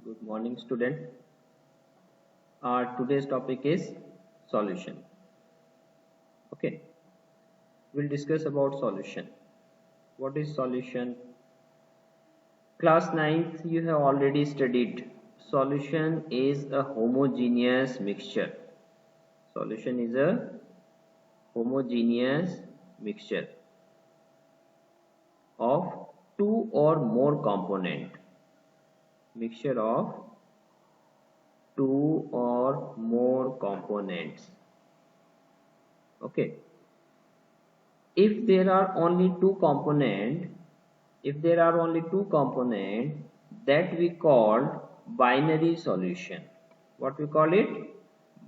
Good morning, student. Our today's topic is solution. Okay, we'll discuss about solution. What is solution? Class 9th, you have already studied. Solution is a homogeneous mixture. Solution is a homogeneous mixture of two or more component. Mixture of two or more components. Okay, if there are only two components, that we call binary solution. What we call it?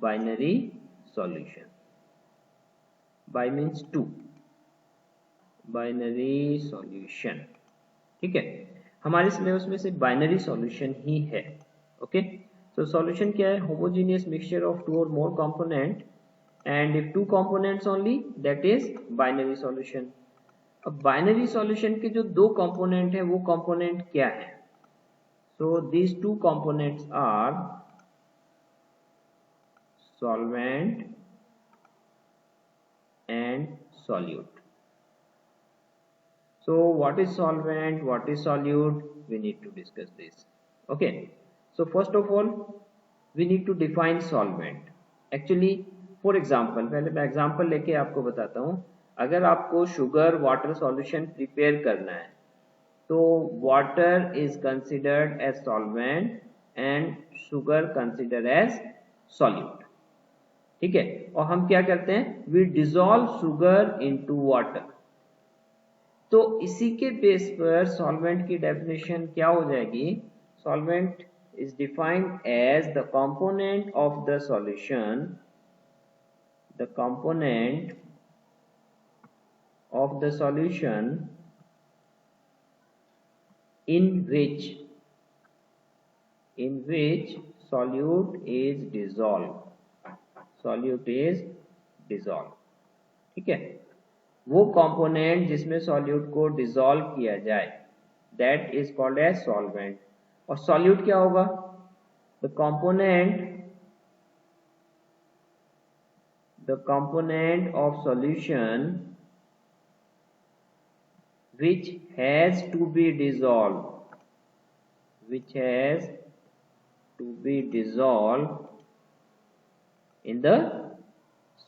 Binary solution. Bi means two. Binary solution. ठीक है, हमारे syllabus में से binary solution ही है. Okay, so solution क्या है? Homogeneous mixture of two or more component, and if two components only, that is binary solution. अब binary solution के जो दो कंपोनेंट है वो कंपोनेंट क्या है? So these two components are solvent and solute. So what is solvent, what is solute? We need to discuss this. Okay, so first of all we need to define solvent. Actually, for example, पहले मैं example लेके आपको बताता हूँ. अगर आपको sugar water solution prepare करना है तो water is considered as solvent and sugar considered as solute. ठीक है, और हम क्या करते हैं? We dissolve sugar into water. तो इसी के बेस पर सॉल्वेंट की डेफिनेशन क्या हो जाएगी? Solvent is defined as the component of the solution, in which solute is dissolved. ठीक है, वो कंपोनेंट जिसमें सॉल्यूट को डिसॉल्व किया जाए, that is called as solvent. और सॉल्यूट क्या होगा? The component of solution which has to be dissolved in the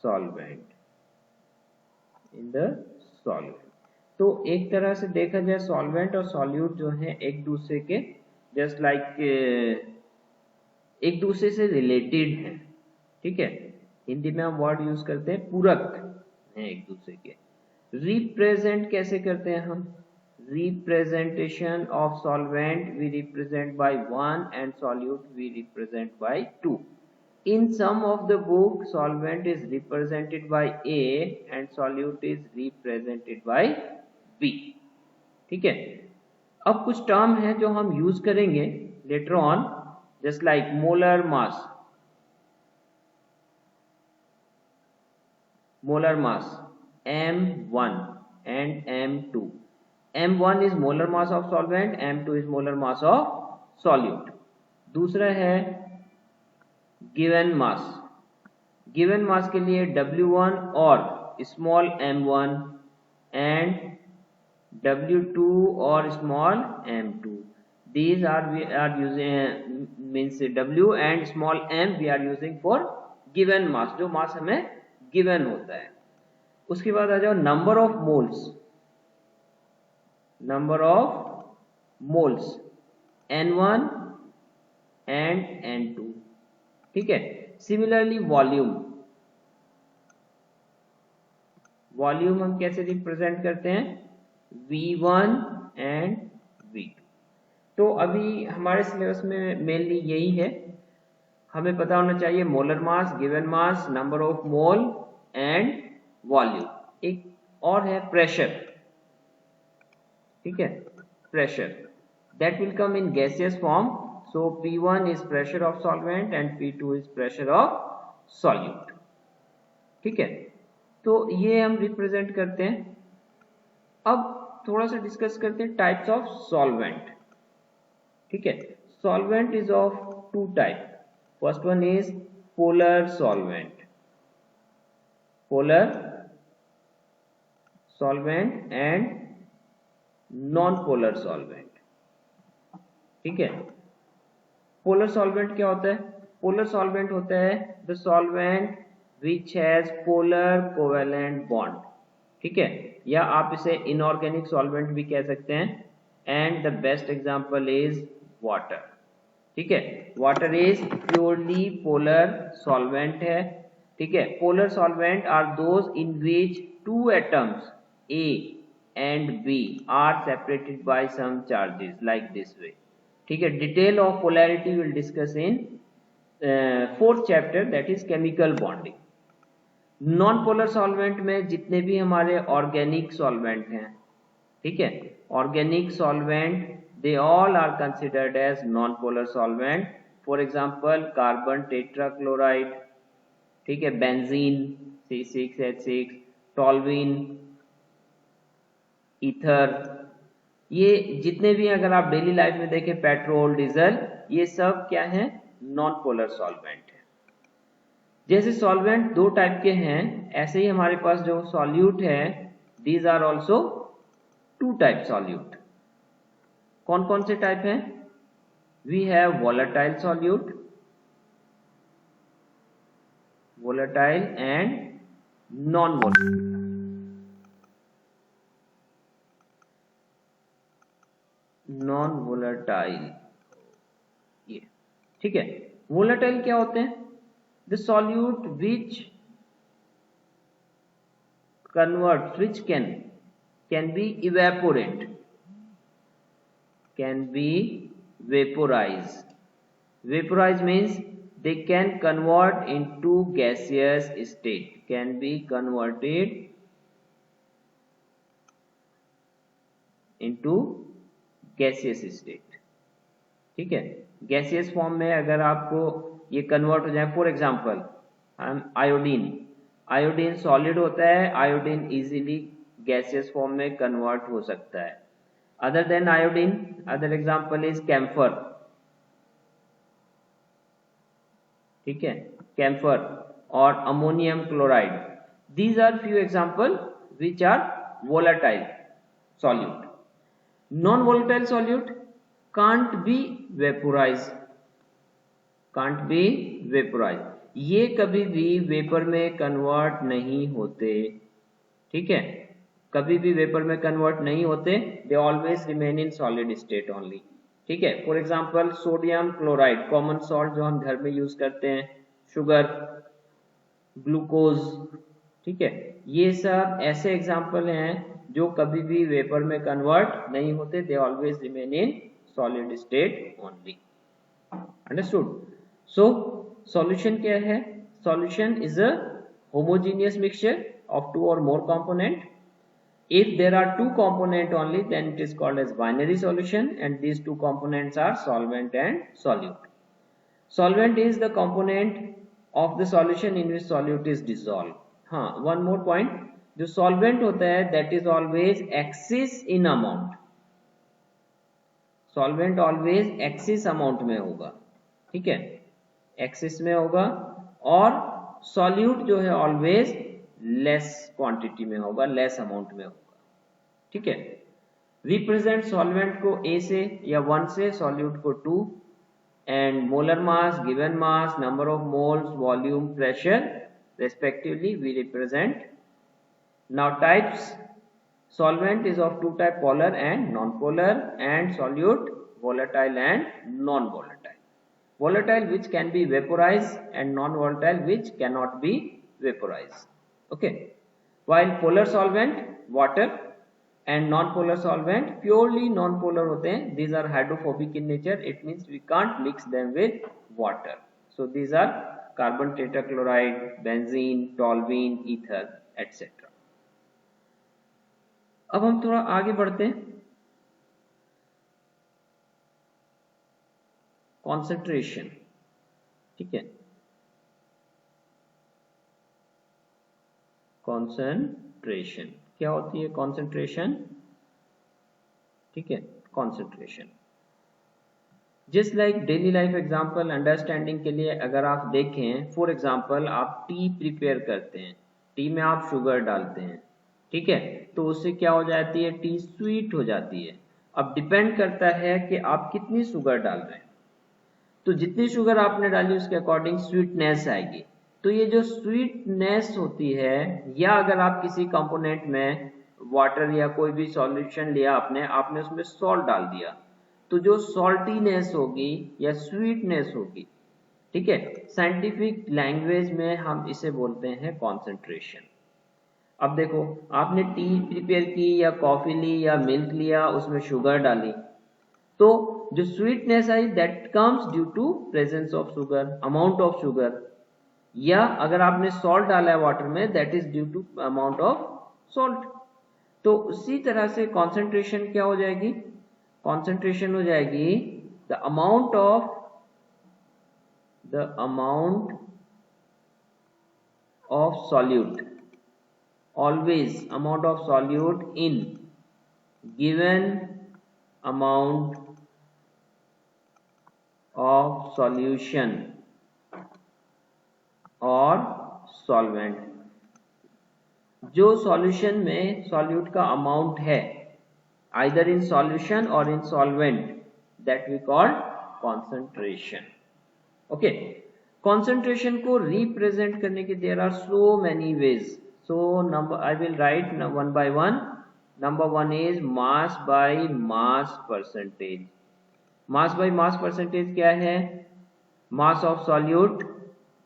solvent. तो एक तरह से देखा जाए सॉल्वेंट और सॉल्यूट जो है एक दूसरे के जस्ट लाइक एक दूसरे से रिलेटेड है. ठीक है, हिंदी में हम वर्ड यूज करते हैं पूरक हैं एक दूसरे के. रिप्रेजेंट कैसे करते हैं हम? Representation of solvent we represent by 1 and solute we represent by 2. In some of the book, solvent is represented by A and solute is represented by B. ठीक है, अब कुछ टर्म है जो हम यूज करेंगे later on, just like molar mass M1 and M2. M1 is molar mass of solvent, M2 is molar mass of solute. दूसरा है गिवन मास के लिए W1 और स्मॉल m1 एंड W2 और small m2. These we are using means W and small m we are using for given mass, जो मास हमें given होता है. उसके बाद आ जाओ number of moles N1 and N2. ठीक है, सिमिलरली वॉल्यूम हम कैसे रिप्रेजेंट करते हैं? V1 and V2. तो अभी हमारे सिलेबस में मेनली यही है. हमें पता होना चाहिए molar mass, given mass, number of mole and volume. एक और है प्रेशर. ठीक है, pressure that will come in gaseous form. So P1 is pressure of solvent and P2 is pressure of solute. ठीक है, तो ये हम रिप्रेजेंट करते हैं. अब थोड़ा सा डिस्कस करते हैं टाइप्स ऑफ सॉल्वेंट. ठीक है, solvent is of two type. First one is polar solvent, and non-polar solvent. ठीक है, पोलर सॉल्वेंट क्या होता है? पोलर सॉल्वेंट होता है the solvent which has polar covalent bond. ठीक है, या आप इसे इनऑर्गेनिक सॉल्वेंट भी कह सकते हैं. And the best example is water. ठीक है, water is purely polar solvent है. ठीक है, polar solvent are those in which two atoms A and B are separated by some charges like this way. ठीक है, detail of polarity will discuss in fourth chapter, that is chemical bonding. Non polar solvent में जितने भी हमारे organic solvent हैं, ठीक है, organic solvent they all are considered as non polar solvent. For example carbon tetrachloride, ठीक है, benzene C6H6, toluene, ether, ये जितने भी अगर आप डेली लाइफ में देखें, पेट्रोल, डीजल, ये सब क्या है? नॉन पोलर सॉल्वेंट है. जैसे सॉल्वेंट दो टाइप के हैं, ऐसे ही हमारे पास जो सॉल्यूट है, these are also two type solute. कौन कौन से टाइप हैं? We have volatile solute, volatile and non volatile. Non volatile, ये ठीक है. वोलेटाइल क्या होते हैं? The solute which convert, which can be evaporate, can be vaporized. Vaporize means they can convert into gaseous state, can be converted into gaseous state. ठीक है, gaseous form में अगर आपको ये कन्वर्ट हो जाए, फॉर एग्जांपल आयोडीन सॉलिड होता है, आयोडीन इजीली गैसियस फॉर्म में कन्वर्ट हो सकता है. Other than iodine, other example is camphor. ठीक है, camphor और ammonium chloride. These are few example which are volatile solute. Non-volatile solute can't be vaporized. Can't be vaporized. ये कभी भी वेपर में कन्वर्ट नहीं होते. ठीक है, कभी भी वेपर में कन्वर्ट नहीं होते. They always remain in solid state only. ठीक है, for example sodium chloride, common salt जो हम घर में यूज करते हैं, शुगर, ग्लूकोज, ठीक है, ये सब ऐसे एग्जांपल हैं जो कभी भी वेपर में कन्वर्ट नहीं होते. They always remain in solid state only. Understood? So solution क्या है? Solution is a homogeneous mixture of two or more component. If there are two components only, then it is called as binary solution, and these two components are solvent and solute. Solvent is the component of the solution in which solute is dissolved. हाँ, one more point, जो solvent होता है that is always excess in amount. Solvent always excess amount में होगा. ठीक है, excess में होगा. और solute जो है always लेस क्वांटिटी में होगा, लेस अमाउंट में होगा. ठीक है, रिप्रेजेंट सॉल्वेंट को A से या 1 से, सॉल्यूट को 2, and molar mass, given mass, number of moles, volume, pressure respectively we represent. Now types, solvent is of two type, polar and non polar, and solute volatile and non volatile. Volatile which can be vaporized and non volatile which cannot be vaporized. Okay, while polar solvent water and non-polar solvent purely non-polar होते हैं. These are hydrophobic in nature. It means we can't mix them with water. So these are carbon tetrachloride, benzene, toluene, ether, etc. अब हम थोड़ा आगे बढ़ते हैं. Concentration. ठीक है, कॉन्सेंट्रेशन क्या होती है? कॉन्सेंट्रेशन, ठीक है, concentration. Just like daily life example understanding के लिए अगर आप देखें, फॉर एग्जांपल आप टी प्रिपेयर करते हैं, टी में आप शुगर डालते हैं, ठीक है, तो उससे क्या हो जाती है, टी स्वीट हो जाती है। अब डिपेंड करता है कि आप कितनी शुगर डाल रहे हैं, तो जितनी शुगर आपने डाली उसके अकॉर्डिंग स्वीटनेस आएगी। तो ये जो स्वीटनेस होती है, या अगर आप किसी कंपोनेंट में वाटर या कोई भी सॉल्यूशन लिया आपने उसमें सॉल्ट डाल दिया, तो जो सॉल्टीनेस होगी या स्वीटनेस होगी, ठीक है, साइंटिफिक लैंग्वेज में हम इसे बोलते हैं कॉन्सेंट्रेशन। अब देखो, आपने टी प्रिपेयर की या कॉफी ली या मिल्क लिया, उसमें शुगर डाली, तो जो स्वीटनेस आई that comes due to presence of sugar, amount of sugar. या अगर आपने सॉल्ट डाला है वाटर में, that is due to amount of salt. तो उसी तरह से कॉन्सेंट्रेशन क्या हो जाएगी, कॉन्सेंट्रेशन हो जाएगी the amount of solute, always amount of solute in given amount of solution or solvent. जो सॉल्यूशन में सॉल्यूट का अमाउंट है, either in solution or in solvent, that we call concentration. Okay, concentration को represent करने के there are so many ways, so number I will write one by one. Number one is mass by mass percentage. Mass by mass percentage क्या है, mass of solute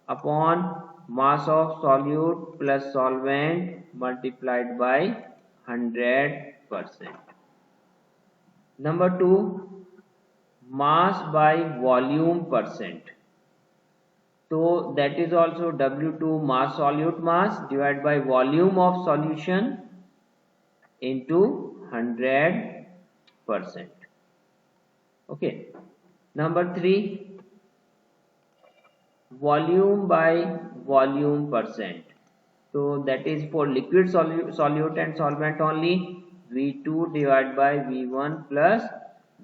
upon mass of solute plus solvent multiplied by 100%. Number two, mass by volume percent. So that is also W2 mass solute mass divided by volume of solution into 100%. Okay. Number three, volume by volume percent. So that is for liquid solute and solvent only, V2 divided by V1 plus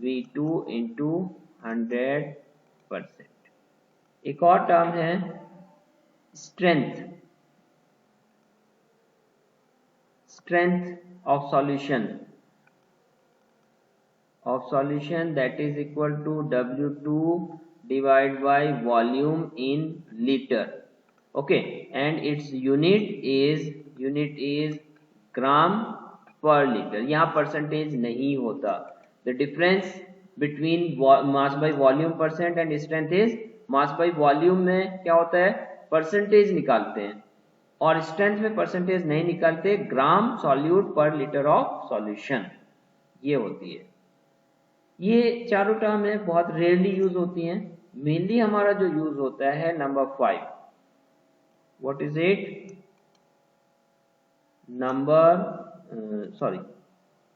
V2 into 100%. एक और term है strength, strength of solution that is equal to W2 divided by volume in liter. Okay, and its unit is gram per liter. यहाँ percentage नहीं होता। The difference between mass by volume percent and strength is mass by volume में क्या होता है, percentage निकालते हैं, और स्ट्रेंथ में परसेंटेज नहीं निकालते, ग्राम सॉल्यूट पर लीटर ऑफ सॉल्यूशन ये होती है। ये चारों टर्म है, बहुत रेयरली यूज होती हैं। मेनली हमारा जो यूज होता है number 5, what is it, number sorry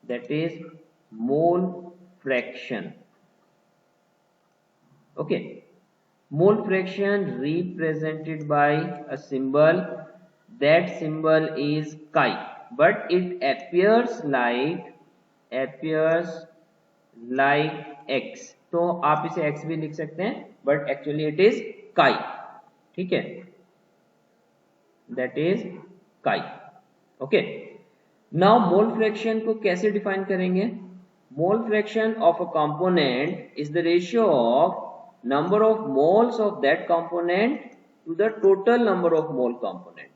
that is mole fraction. Okay, mole fraction represented by a symbol, that symbol is chi, but it appears like x, तो आप इसे x भी लिख सकते हैं, but actually it is chi, ठीक है, that is chi। Okay, now mole fraction को कैसे डिफाइन करेंगे, mole fraction of a component is the ratio of number of moles of that component to the total number of mole component.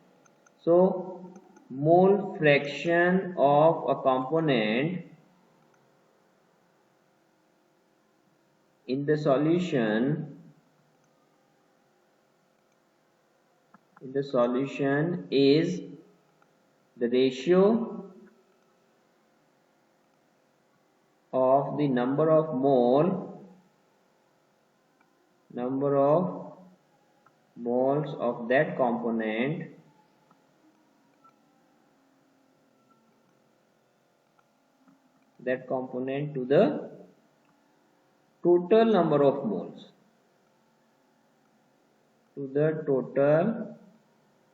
So mole fraction of a component in the solution is the ratio of the number of moles of that component to the total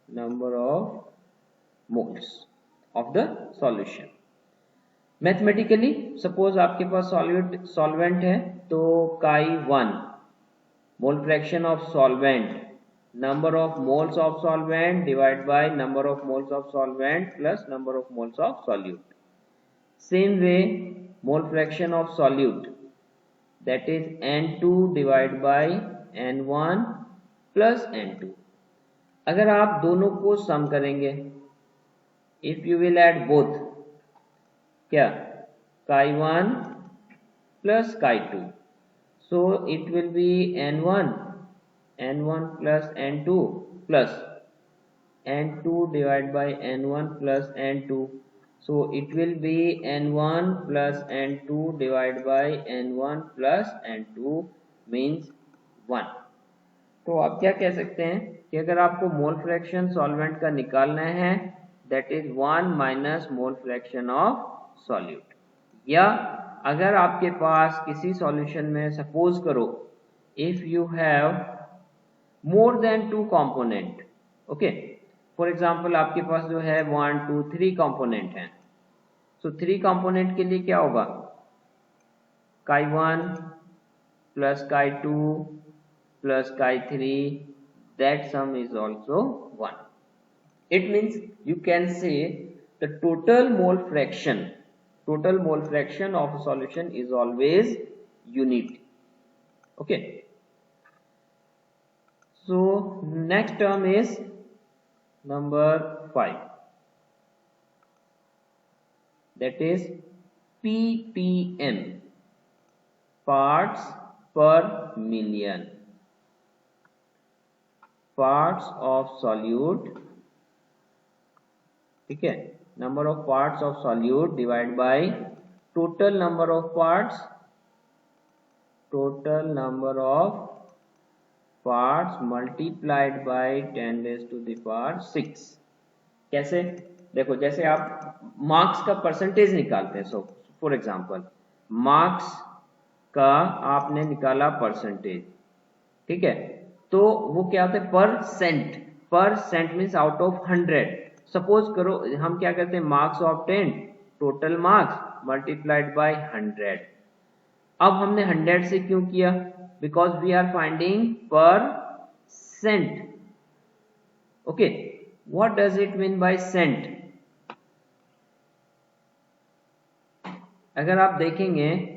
number of moles, of the solution. Mathematically suppose आपके पास solvent है, तो chi1 mole fraction of solvent, number of moles of solvent divided by number of moles of solvent plus number of moles of solute. Same way, mole fraction of solute, that is N2 divided by N1 plus N2. अगर आप दोनों को सम करेंगे, if you will add both, क्या chi1 plus chi2, so it will be n1 plus n2 plus n2 divided by n1 plus n2, so it will be n1 plus n2 divided by n1 plus n2 means 1. तो आप क्या कह सकते हैं कि अगर आपको मोल फ्रैक्शन सॉल्वेंट का निकालना है, that is 1 minus mole fraction of solute. या अगर आपके पास किसी सॉल्यूशन में सपोज करो if you have more than 2 component, okay, for example आपके पास जो है 1 2 3 कंपोनेंट हैं, सो 3 कंपोनेंट के लिए क्या होगा, chi1 plus chi2 plus chi3, that sum is also 1. It means you can say the total mole fraction of a solution is always unity. Okay, so next term is number 5, that is ppm, parts per million, parts of solute, ठीक है, number of parts of solute divided by total number of parts multiplied by 10 raised to the power 6. कैसे, देखो जैसे आप marks का percentage निकालते हैं, so for example marks का आपने निकाला परसेंटेज, ठीक है, तो वो क्या होता है, percent means out of 100. Suppose करो हम क्या करते हैं, marks of 10 total marks multiplied by 100. अब हमने 100 से क्यों किया, because we are finding percent. Okay, what does it mean by cent. अगर आप देखेंगे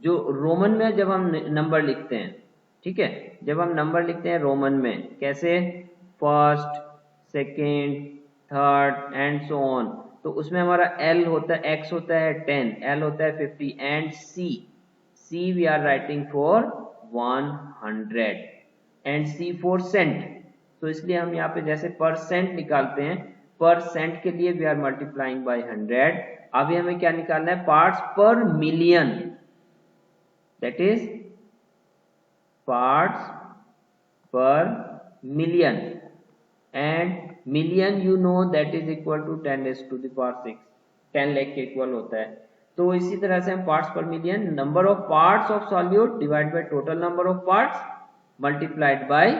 जो रोमन में जब हम नंबर लिखते हैं, ठीक है, जब हम नंबर लिखते हैं रोमन में कैसे, first second third and so on, तो उसमें हमारा L होता है, X होता है 10, L होता है 50 and C we are writing for 100 and C for cent. तो इसलिए हम यहाँ पे जैसे परसेंट निकालते हैं, परसेंट के लिए वी आर मल्टीप्लाइंग बाय 100. अभी हमें क्या निकालना है, parts per million, that is parts per million, and million you know that is equal to 10 raised to the power 6, 10 lakh के इक्वल होता है. तो इसी तरह से हम parts per million, number of parts of solute divide by total number of parts multiplied by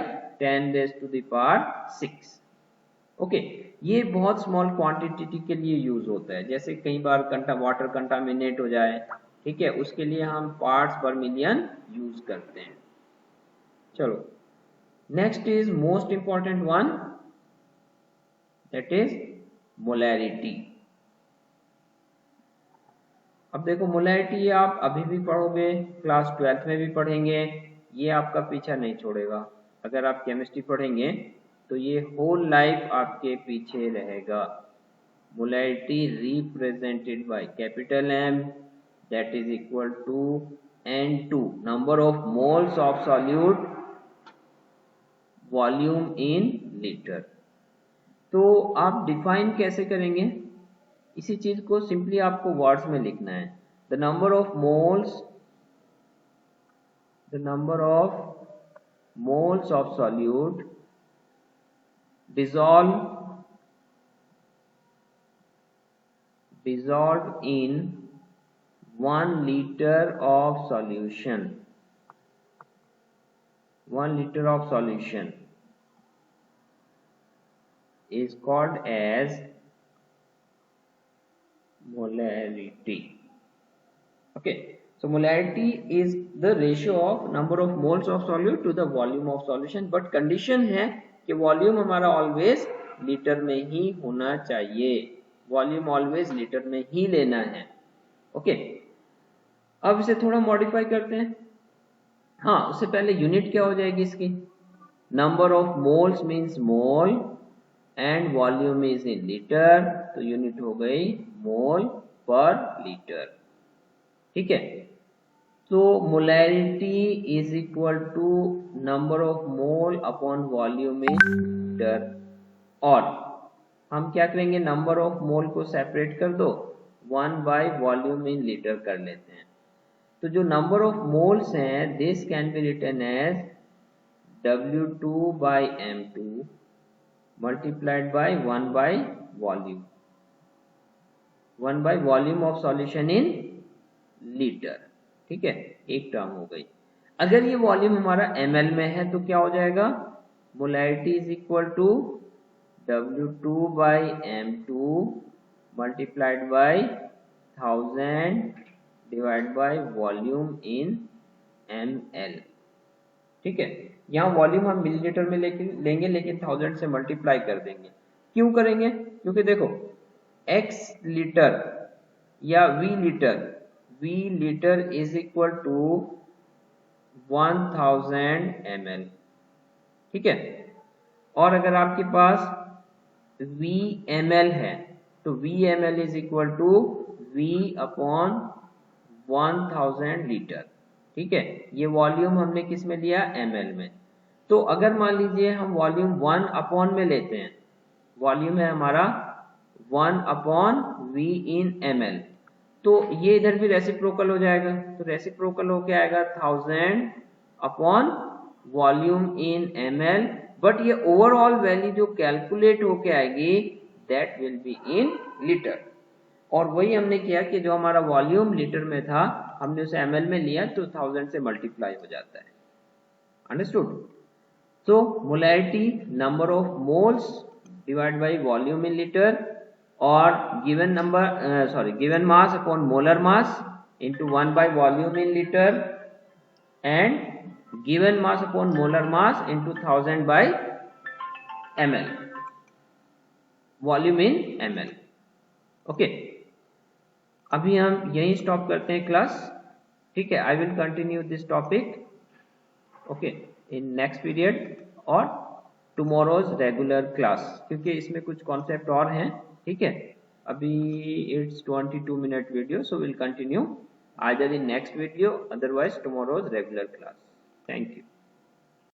10 raised to the power 6. Okay, ये बहुत स्मॉल क्वांटिटी के लिए यूज होता है, जैसे कई बार वाटर कंटामिनेट हो जाए, ठीक है, उसके लिए हम पार्ट्स पर मिलियन यूज करते हैं. चलो next is most important one, that is molarity. अब देखो मोलैरिटी ये आप अभी भी पढ़ोगे, क्लास 12th में भी पढ़ेंगे, ये आपका पीछा नहीं छोड़ेगा. अगर आप केमिस्ट्री पढ़ेंगे तो ये होल लाइफ आपके पीछे रहेगा. Molarity represented by capital M, that is equal to N2, number of moles of solute volume in litre. तो आप डिफाइन कैसे करेंगे, इसी चीज को सिंपली आपको वर्ड्स में लिखना है. The number of moles of solute dissolved in 1 liter of solution. 1 liter of solution is called as molarity. Okay, so molarity is the ratio of number of moles of solute to the volume of solution, but condition है कि volume हमारा always litre में ही होना चाहिए, volume always litre में ही लेना है. Okay, अब इसे थोड़ा मॉडिफाई करते हैं. हाँ, उससे पहले यूनिट क्या हो जाएगी इसकी? Number of moles means mole and volume is in litre, तो यूनिट हो गई मोल पर लीटर. ठीक है, तो molarity is equal to number of mole upon volume in litre. और हम क्या करेंगे, नंबर ऑफ मोल को सेपरेट कर दो, 1 बाय वॉल्यूम इन लीटर कर लेते हैं. तो जो नंबर ऑफ मोल्स हैं, this can be written as W2 by M2 multiplied by 1 by volume, 1 by volume of solution in liter. ठीक है, एक टर्म हो गई. अगर ये वॉल्यूम हमारा ml में है तो क्या हो जाएगा, molarity is equal to W2 by M2 multiplied by 1000 divided by volume in ml. ठीक है, यहाँ वॉल्यूम हम मिलीलीटर में लेंगे लेकिन 1000 से मल्टीप्लाई कर देंगे. क्यों करेंगे? क्योंकि देखो x लीटर या v litre is equal to 1000 ml. ठीक है, और अगर आपके पास v ml है तो v ml is equal to v upon 1000 litre. ठीक है, ये वॉल्यूम हमने किस में लिया, ml में. तो अगर मान लीजिए हम वॉल्यूम 1 अपॉन में लेते हैं, वॉल्यूम है हमारा 1 अपॉन v इन ml, तो ये इधर भी रेसिप्रोकल हो जाएगा. तो रेसिप्रोकल होके आएगा 1000 upon volume in ml, but ये ओवरऑल वैल्यू जो कैलकुलेट होके आएगी that will be in litre. और वही हमने किया कि जो हमारा वॉल्यूम लीटर में था हमने उसे ml में लिया तो 1000 से मल्टीप्लाई हो जाता है. Understood? So molarity, number of moles divided by volume in liter, or given given mass upon molar mass into 1 by volume in liter, and given mass upon molar mass into 1000 by ml, volume in ml. Okay, अभी हम यहीं stop करते हैं class. ठीक है, I will continue this topic okay in next period और tomorrow's regular class, क्योंकि इसमें कुछ कॉन्सेप्ट और हैं. ठीक है, अभी it's 22 minute video, so will continue either in next video otherwise tomorrow's regular class. Thank you.